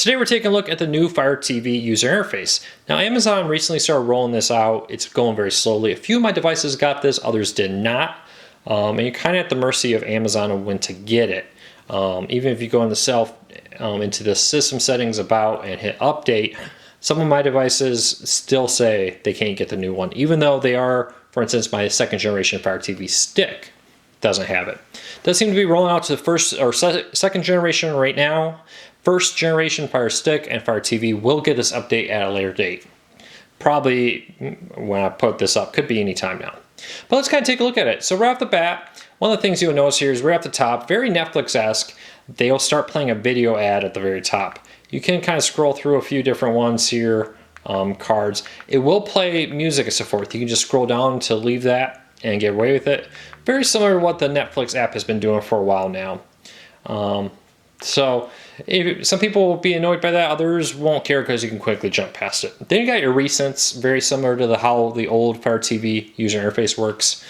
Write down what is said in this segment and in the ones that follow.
Today we're taking a look at the new Fire TV user interface. Now Amazon recently started rolling this out. It's going very slowly. A few of my devices got this, others did not. And you're kind of at the mercy of Amazon on when to get it. Even if you go into the system settings about and hit update, some of my devices still say they can't get the new one, even though they are, for instance, my second generation Fire TV stick doesn't have it. Does seem to be rolling out to the first or second generation right now. First generation Fire Stick and Fire TV will get this update at a later date. Probably when I put this up, could be any time now. But let's kind of take a look at it. So right off the bat, one of the things you'll notice here is right off the top, very Netflix-esque, they'll start playing a video ad at the very top. You can kind of scroll through a few different ones here, cards. It will play music and so forth. You can just scroll down to leave that and get away with it. Very similar to what the Netflix app has been doing for a while now. So some people will be annoyed by that, others won't care because you can quickly jump past it. Then you got your recents, very similar to how the old Fire TV user interface works.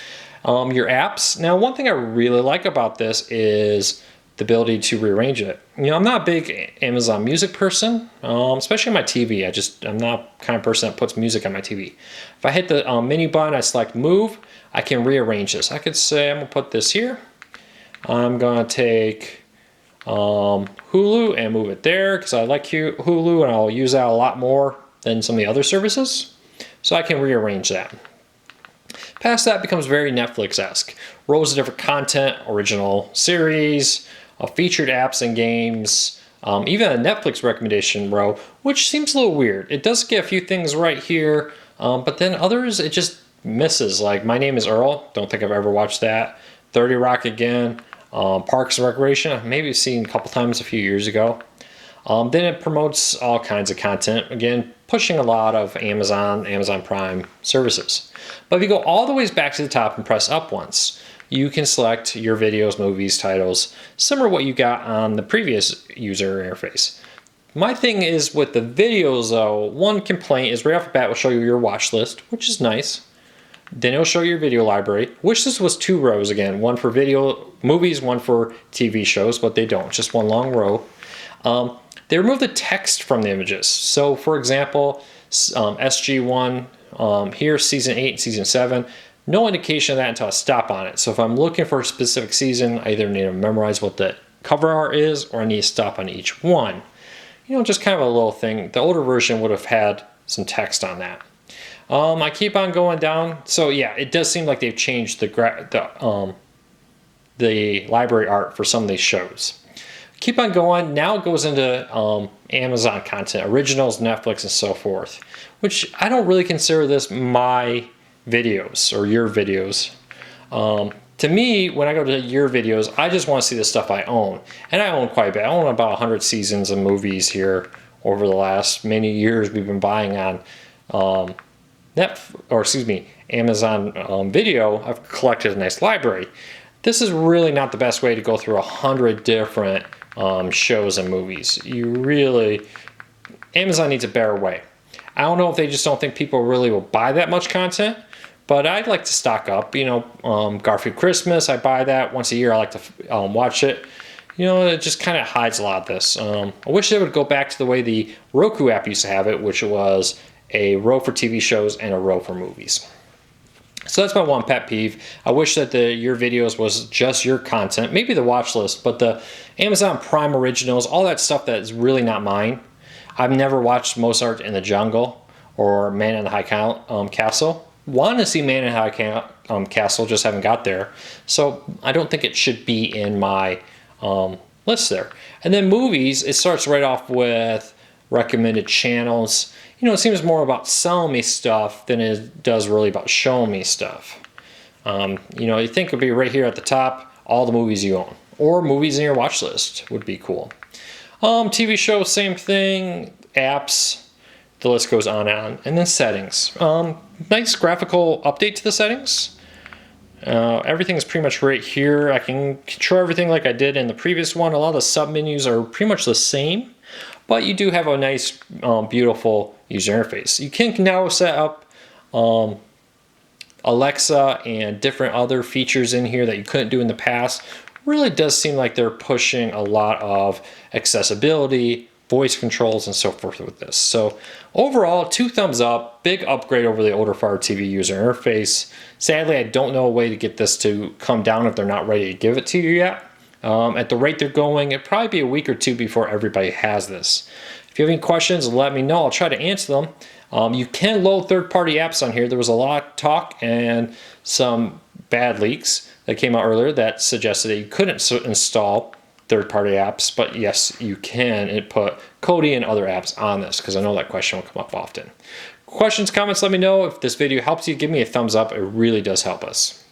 Your apps. Now, one thing I really like about this is the ability to rearrange it. You know, I'm not a big Amazon Music person, especially on my TV. I'm not the kind of person that puts music on my TV. If I hit the menu button, I select Move, I can rearrange this. I could say I'm gonna put this here. I'm gonna take Hulu and move it there because I like Hulu and I'll use that a lot more than some of the other services. So I can rearrange that. Past that becomes very Netflix-esque. Rows of different content, original series, featured apps and games, even a Netflix recommendation row, which seems a little weird. It does get a few things right here, but then others it just misses. Like My Name is Earl, don't think I've ever watched that. 30 Rock again. Parks and Recreation, maybe seen a couple times a few years ago. Then it promotes all kinds of content, again, pushing a lot of Amazon Prime services. But if you go all the way back to the top and press up once, you can select your videos, movies, titles, similar to what you got on the previous user interface. My thing is with the videos though, one complaint is right off the bat will show you your watch list, which is nice. Then it'll show your video library. Wish this was two rows again, one for video movies, one for TV shows, but they don't, just one long row. They remove the text from the images. So for example, SG1, here season 8 and season 7, no indication of that until I stop on it. So if I'm looking for a specific season, I either need to memorize what the cover art is or I need to stop on each one. You know, just kind of a little thing. The older version would have had some text on that. I keep on going down. So yeah, it does seem like they've changed the library art for some of these shows. Keep on going. Now it goes into Amazon content, originals, Netflix, and so forth, which I don't really consider this my videos or your videos. To me, when I go to your videos, I just want to see the stuff I own. And I own quite a bit. I own about 100 seasons of movies here over the last many years we've been buying on Amazon Video. I've collected a nice library. This is really not the best way to go through 100 different shows and movies. Amazon needs a better way. I don't know if they just don't think people really will buy that much content, but I'd like to stock up. You know, Garfield Christmas, I buy that once a year. I like to watch it. You know, it just kind of hides a lot of this. I wish they would go back to the way the Roku app used to have it, which was a row for TV shows and a row for movies. So that's my one pet peeve. I wish that your videos was just your content, maybe the watch list, but the Amazon Prime originals, all that stuff that is really not mine. I've never watched Mozart in the Jungle or Man in the High Castle. Want to see Man in the High Castle, just haven't got there. So I don't think it should be in my list there. And then movies, it starts right off with recommended channels. You know, it seems more about selling me stuff than it does really about showing me stuff. You know, you think it would be right here at the top, all the movies you own, or movies in your watch list would be cool. TV shows, same thing, apps, the list goes on and on. And then settings. Nice graphical update to the settings. Everything is pretty much right here. I can control everything like I did in the previous one. A lot of the sub-menus are pretty much the same. But you do have a nice, beautiful user interface. You can now set up Alexa and different other features in here that you couldn't do in the past. Really does seem like they're pushing a lot of accessibility, voice controls and so forth with this. So overall, 2 thumbs up, big upgrade over the older Fire TV user interface. Sadly, I don't know a way to get this to come down if they're not ready to give it to you yet. At the rate they're going, it'd probably be a week or 2 before everybody has this. If you have any questions, let me know. I'll try to answer them. You can load third-party apps on here. There was a lot of talk and some bad leaks that came out earlier that suggested that you couldn't install third-party apps, but yes, you can, and put Kodi and other apps on this, because I know that question will come up often. Questions, comments, let me know. If this video helps you, give me a thumbs up. It really does help us.